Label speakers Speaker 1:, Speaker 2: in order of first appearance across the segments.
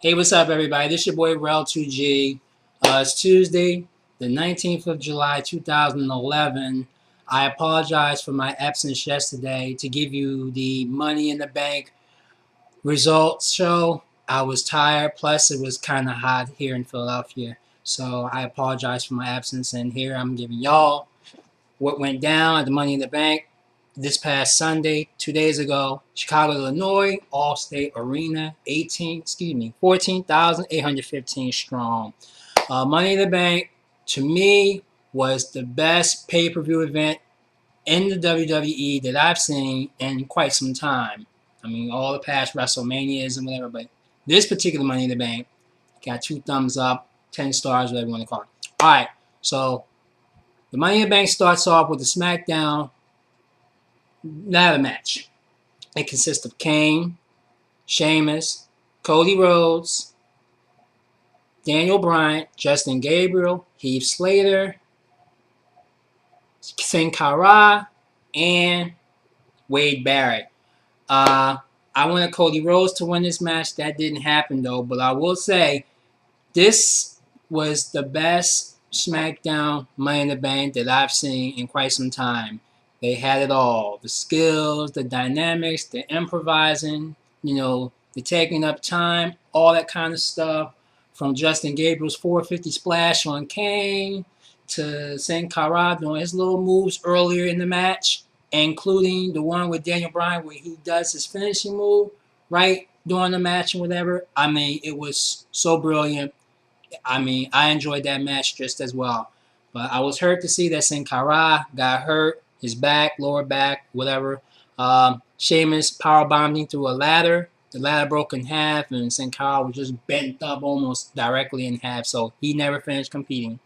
Speaker 1: Hey, what's up, everybody? This is your boy Rel2G. It's Tuesday, the 19th of July, 2011. I apologize for my absence yesterday to give you the Money in the Bank results show. I was tired, plus it was kind of hot here in Philadelphia. So I apologize for my absence, and here I'm giving y'all what went down at the Money in the Bank this past Sunday, 2 days ago. Chicago, Illinois, All-State Arena, 14,815 strong. Money in the Bank, to me, was the best pay-per-view event in the WWE that I've seen in quite some time. I mean, all the past WrestleManias and whatever, but this particular Money in the Bank got 2 thumbs up, 10 stars, whatever you want to call it. All right, so the Money in the Bank starts off with the Smackdown ladder match. It consists of Kane, Sheamus, Cody Rhodes, Daniel Bryant, Justin Gabriel, Heath Slater, Sin Cara, and Wade Barrett. I wanted Cody Rhodes to win this match. That didn't happen, though. But I will say, this was the best SmackDown Money in the Bank that I've seen in quite some time. They had it all. The skills, the dynamics, the improvising, the taking up time, all that kind of stuff. From Justin Gabriel's 450 splash on Kane to Sin Cara doing his little moves earlier in the match, including the one with Daniel Bryan where he does his finishing move right during the match and whatever. I mean, it was so brilliant. I mean, I enjoyed that match just as well. But I was hurt to see that Sin Cara got hurt. His back, lower back, whatever. Sheamus powerbombed him through a ladder. The ladder broke in half, and Sin Cara was just bent up almost directly in half, so he never finished competing.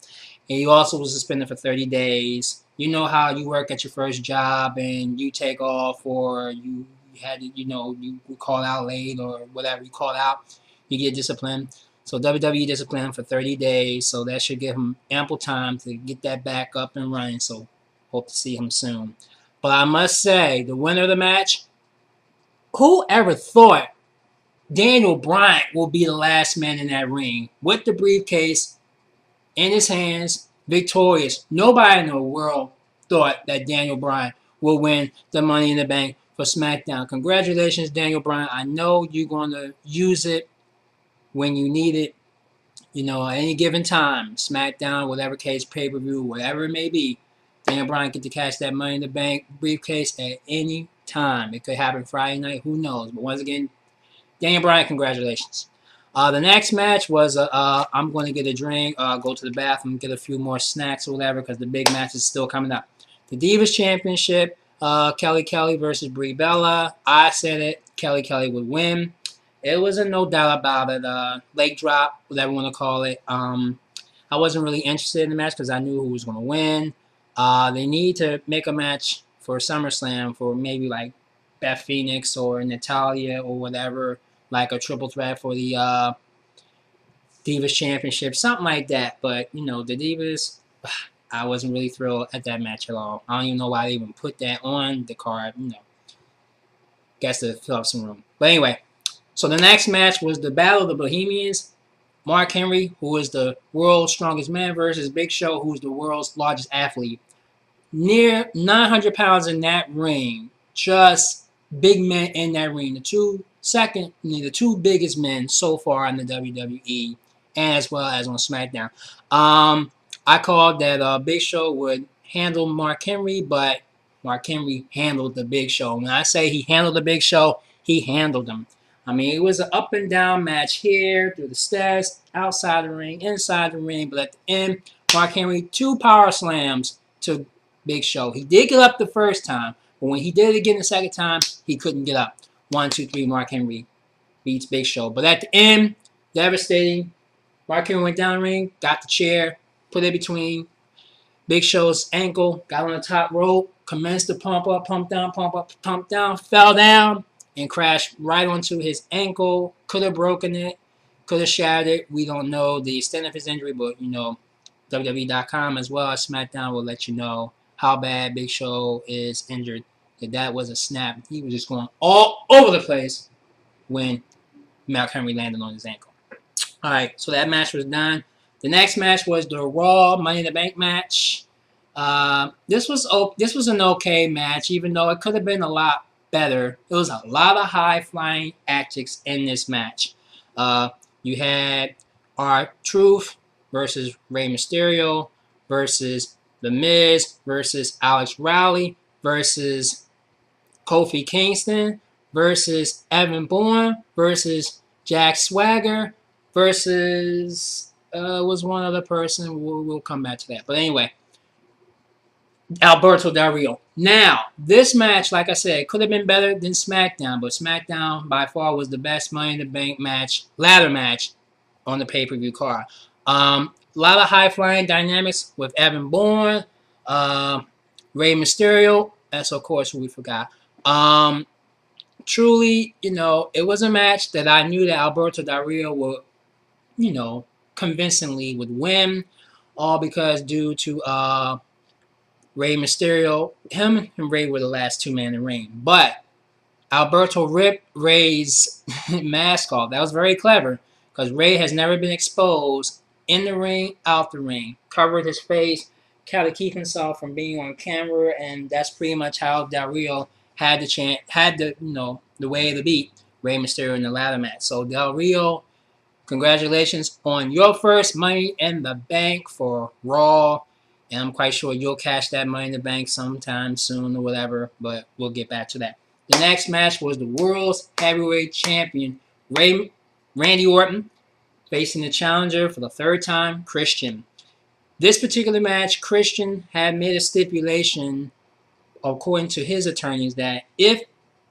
Speaker 1: And he also was suspended for 30 days. You know how you work at your first job and you take off, or you had to, you call out late or whatever, you call out, you get disciplined. So WWE disciplined him for 30 days, so that should give him ample time to get that back up and running. So hope to see him soon. But I must say, the winner of the match, who ever thought Daniel Bryant will be the last man in that ring with the briefcase in his hands, victorious? Nobody in the world thought that Daniel Bryant will win the Money in the Bank for SmackDown. Congratulations, Daniel Bryant. I know you're going to use it when you need it, at any given time. SmackDown, whatever case, pay-per-view, whatever it may be. Daniel Bryan get to catch that Money in the Bank briefcase at any time. It could happen Friday night. Who knows? But once again, Daniel Bryan, congratulations. The next match was I'm going to get a drink, go to the bathroom, get a few more snacks or whatever, because the big match is still coming up. The Divas Championship, Kelly versus Brie Bella. I said it. Kelly would win. It was a no doubt about it. Leg drop, whatever you want to call it. I wasn't really interested in the match because I knew who was going to win. They need to make a match for SummerSlam for maybe like Beth Phoenix or Natalya or whatever, like a triple threat for the Divas Championship, something like that. But, the Divas, I wasn't really thrilled at that match at all. I don't even know why they even put that on the card, Guess to fill up some room. But anyway, so the next match was the Battle of the Bohemians. Mark Henry, who is the world's strongest man, versus Big Show, who is the world's largest athlete. Near 900 pounds in that ring. Just big men in that ring. The two biggest men so far in the WWE, and as well as on SmackDown. I called that Big Show would handle Mark Henry, but Mark Henry handled the Big Show. When I say he handled the Big Show, he handled him. I mean, it was an up and down match here, through the stairs, outside the ring, inside the ring. But at the end, Mark Henry, 2 power slams to Big Show. He did get up the first time, but when he did it again the second time, he couldn't get up. 1, 2, 3, Mark Henry beats Big Show. But at the end, devastating. Mark Henry went down the ring, got the chair, put it between Big Show's ankle, got on the top rope, commenced to pump up, pump down, pump up, pump down, fell down, and crashed right onto his ankle. Could have broken it, could have shattered it. We don't know the extent of his injury, but, WWE.com as well as SmackDown will let you know how bad Big Show is injured. That was a snap. He was just going all over the place when Mark Henry landed on his ankle. All right, so that match was done. The next match was the Raw Money in the Bank match. This was an okay match, even though it could have been a lot better. It was a lot of high flying antics in this match. Uh, you had R-Truth versus Rey Mysterio versus The Miz versus Alex Riley versus Kofi Kingston versus Evan Bourne versus Jack Swagger versus was one other person. We'll come back to that. But anyway, Alberto Del Rio. Now, this match, like I said, could have been better than SmackDown, but SmackDown by far was the best Money in the Bank match, ladder match on the pay-per-view card. A lot of high-flying dynamics with Evan Bourne, Rey Mysterio. That's, of course, who we forgot. Truly, it was a match that I knew that Alberto Del Rio would, convincingly would win, all because due to Rey Mysterio, him and Rey were the last two men in the ring. But Alberto ripped Rey's mask off. That was very clever because Rey has never been exposed in the ring, out the ring. Covered his face, tried to keep himself from being on camera, and that's pretty much how Del Rio had the way to beat Rey Mysterio in the ladder match. So Del Rio, congratulations on your first Money in the Bank for Raw. And I'm quite sure you'll cash that Money in the Bank sometime soon or whatever, but we'll get back to that. The next match was the World's Heavyweight Champion, Randy Orton, facing the challenger for the third time, Christian. This particular match, Christian had made a stipulation, according to his attorneys, that if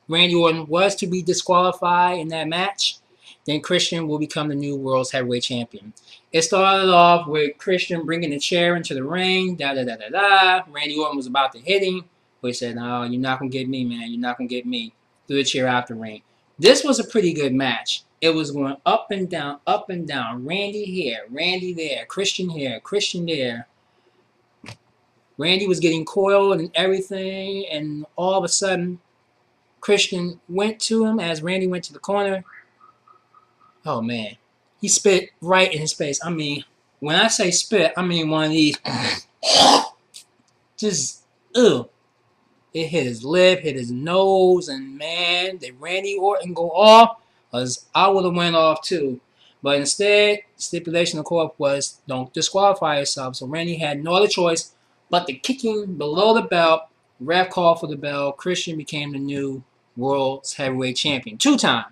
Speaker 1: Randy Orton was to be disqualified in that match, then Christian will become the new World's Heavyweight Champion. It started off with Christian bringing the chair into the ring, Randy Orton was about to hit him, but he said, "No, you're not going to get me, man. You're not going to get me." Threw the chair out the ring. This was a pretty good match. It was going up and down, up and down. Randy here, Randy there, Christian here, Christian there. Randy was getting coiled and everything, and all of a sudden, Christian went to him as Randy went to the corner. Oh, man. He spit right in his face. I mean, when I say spit, I mean one of these. Just, ugh. It hit his lip, hit his nose, and man, did Randy Orton go off? Because I would have went off too. But instead, the stipulation of course was don't disqualify yourself. So Randy had no other choice but to kick him below the belt. Ref called for the bell. Christian became the new World's Heavyweight Champion. Two-time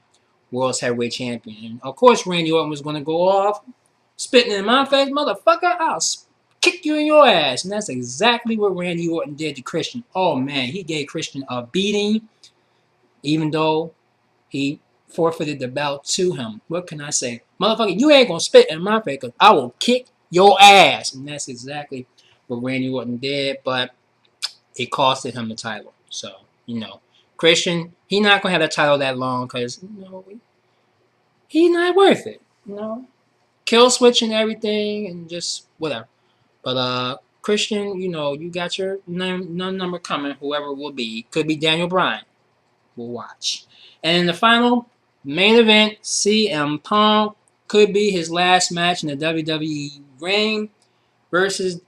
Speaker 1: World's Heavyweight Champion. And of course, Randy Orton was going to go off, spitting in my face, "Motherfucker, I'll kick you in your ass." And that's exactly what Randy Orton did to Christian. Oh, man, he gave Christian a beating, even though he forfeited the belt to him. What can I say? "Motherfucker, you ain't going to spit in my face because I will kick your ass." And that's exactly what Randy Orton did, but it costed him the title. So, Christian, he not going to have the title that long because, he's not worth it, Kill switch and everything and just whatever. But Christian, you got your number coming, whoever it will be. Could be Daniel Bryan. We'll watch. And in the final main event, CM Punk could be his last match in the WWE ring versus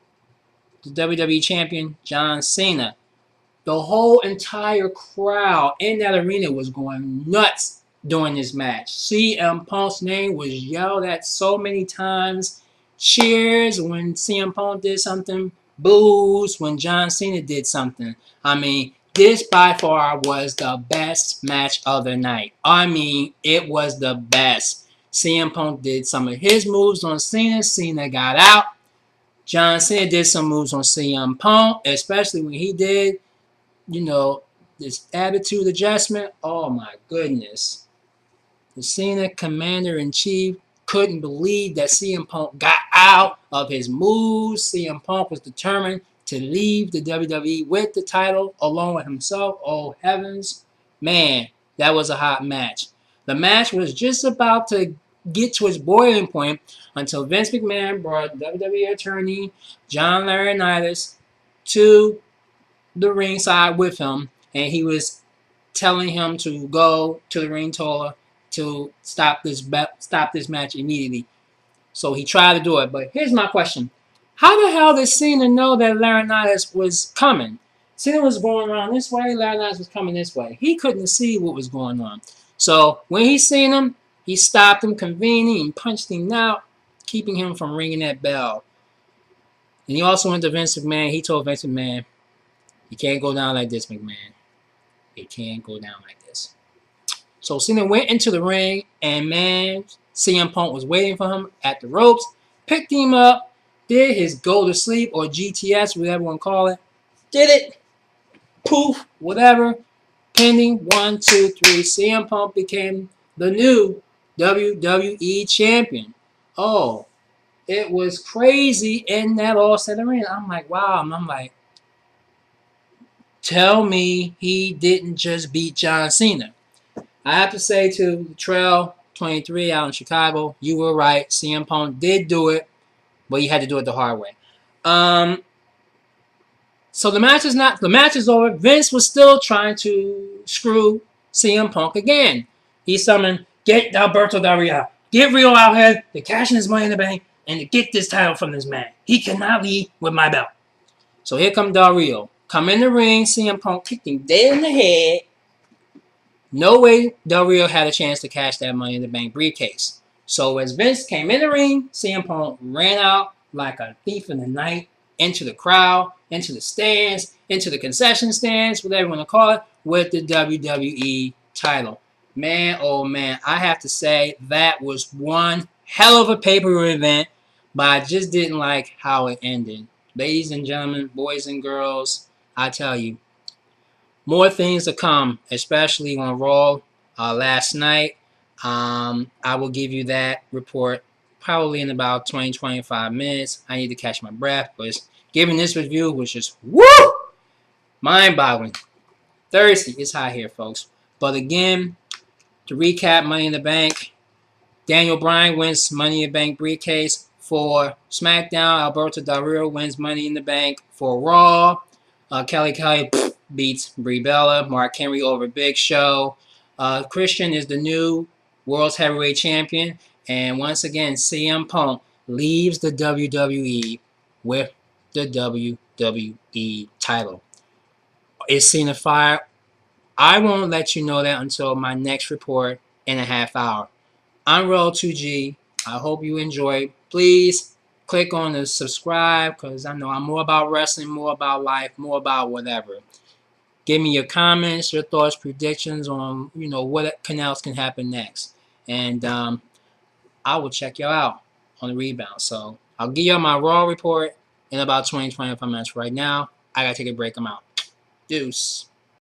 Speaker 1: the WWE Champion, John Cena. The whole entire crowd in that arena was going nuts during this match. CM Punk's name was yelled at so many times. Cheers when CM Punk did something. Boos when John Cena did something. I mean, this by far was the best match of the night. I mean, it was the best. CM Punk did some of his moves on Cena. Cena got out. John Cena did some moves on CM Punk, especially when he did, this attitude adjustment. Oh my goodness. The Cena Commander-in-Chief couldn't believe that CM Punk got out of his moves. CM Punk was determined to leave the WWE with the title along with himself. Oh heavens. Man, that was a hot match. The match was just about to get to its boiling point until Vince McMahon brought WWE attorney John Laurinaitis to the ringside with him, and he was telling him to go to the ring taller to stop this match immediately. So he tried to do it. But here's my question. How the hell did Cena know that Laurinaitis was coming? Cena was going around this way. Laurinaitis was coming this way. He couldn't see what was going on. So when he seen him, he stopped him convening and punched him out, keeping him from ringing that bell. And he also went to Vince McMahon. He told Vince McMahon, you can't go down like this, McMahon. You can't go down like this. So Cena went into the ring, and man, CM Punk was waiting for him at the ropes, picked him up, did his go to sleep or GTS, whatever you want to call it. Did it. Poof, whatever. Pending 1, 2, 3. CM Punk became the new WWE champion. Oh, it was crazy in that All Star Arena. I'm like, wow. I'm like, tell me he didn't just beat John Cena. I have to say to Trail 23 out in Chicago, you were right. CM Punk did do it, but he had to do it the hard way. So the match is over. Vince was still trying to screw CM Punk again. He summoned, get Alberto Del Rio. Get Rio out here to cash in his money in the bank and to get this title from this man. He cannot leave with my belt. So here comes Del Rio. Come in the ring, CM Punk kicked him dead in the head. No way Del Rio had a chance to cash that Money in the Bank briefcase. So as Vince came in the ring, CM Punk ran out like a thief in the night into the crowd, into the stands, into the concession stands, whatever you want to call it, with the WWE title. Man, oh man, I have to say that was one hell of a pay-per-view event, but I just didn't like how it ended. Ladies and gentlemen, boys and girls, I tell you, more things to come, especially on Raw last night. I will give you that report probably in about 20-25 minutes. I need to catch my breath, but giving this review was just woo! Mind-boggling. Thirsty. It's hot here, folks. But again, to recap Money in the Bank, Daniel Bryan wins Money in the Bank briefcase for SmackDown. Alberto Del Rio wins Money in the Bank for Raw. Kelly beats Brie Bella. Mark Henry over Big Show. Christian is the new World's Heavyweight Champion. And once again, CM Punk leaves the WWE with the WWE title. Is Cena fired? I won't let you know that until my next report in a half hour. I'm Roll 2G. I hope you enjoyed. Please click on the subscribe because I know I'm more about wrestling, more about life, more about whatever. Give me your comments, your thoughts, predictions on what else can happen next, and I will check y'all out on the rebound. So I'll give y'all my Raw report in about 20-25 minutes. Right now, I gotta take a break. I'm out. Deuce.